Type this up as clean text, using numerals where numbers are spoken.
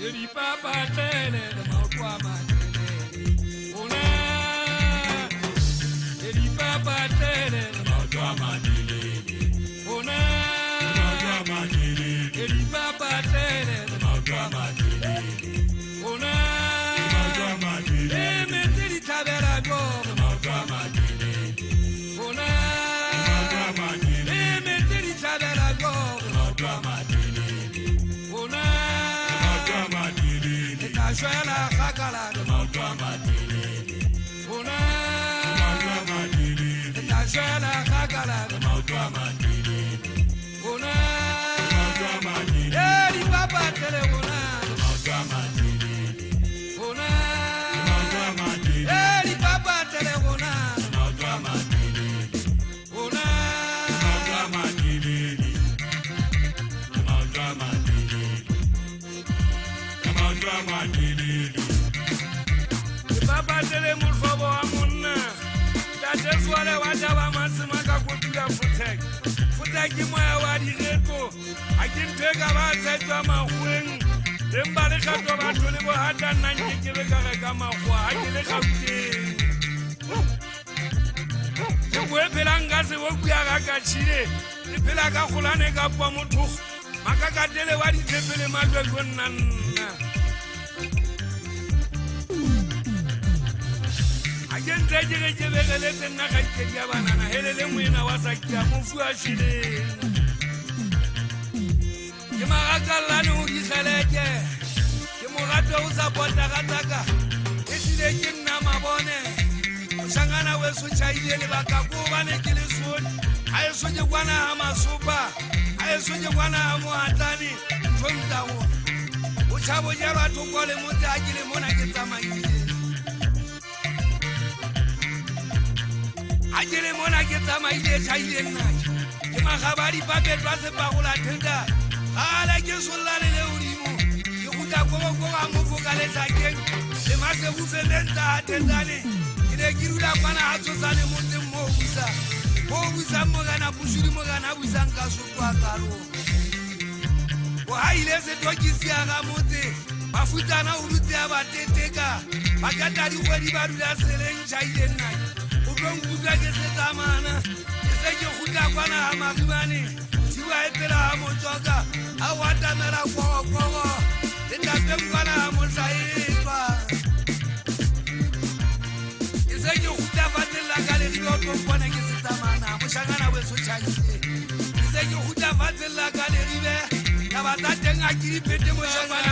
Eri papa tene de maukwa matele. Una. Eri papa tene de maukwa matele. Una. Eri papa tene de maukwa matele. Una. Metiri tabera go de maukwa matele. Una. Metiri tabera go de maukwa matele. Una. Shwela khakala de mautwa matele. Una. Shwela khakala de mautwa matele. Una. Eri papa tele una de mautwa matele. Una. Eri papa tele una de mautwa matele. Una. Mautwa matele. Mautwa matele. Papa tele mulfobo amuna. Tate swale wajaba masima kakutula futek. Futek moya wadi reto. Akintega basetwa mahweng. Dembale kato batole bo hata nanyi kile kaka mahwa. Akile kapte. Jebwe pelanga se wokuya kakachile. Pela kakulane kapwa mutu. Makaka tele wadi tepele madwe gonana. Agente jebele tena kaitia banana helele mwina wasakia mufu ashile. Kimarakala no giseleke. Kimurato usapota kataka. Esile kinna mabone. Shangana wesu chaile bakakuba ne kilisuni. Ayesoje kwana hamasupa. Ayesoje kwana hamuatani. Tontawo. Uchabo jaba tukole muti akile mona kitamaile. Ajele mona kitamaile chaile nacho. Kima khabari pape twase bagula tenda. Ala kesulale le urimo. Yikuta kwa amufukale take. Semase ufementa tendane. Ile kirula kwana hatsosane muti mmokusa. Mmokusa mogana bushuri mogana busanga sukwa kalo. Ile se tokisia gamote mafuta na uruti abateteka bakatari kweli barula selenja ile nai ubonguza geseta mana iseje khuta kwana amagibane tiwa etela amotoka awata mera kwa etape kwana amosaitwa iseje khuta fatela galeri loto kwana geseta mana mushangana weso chaile iseje khuta fatela galeri be Abata tenga kiri pete mo shangana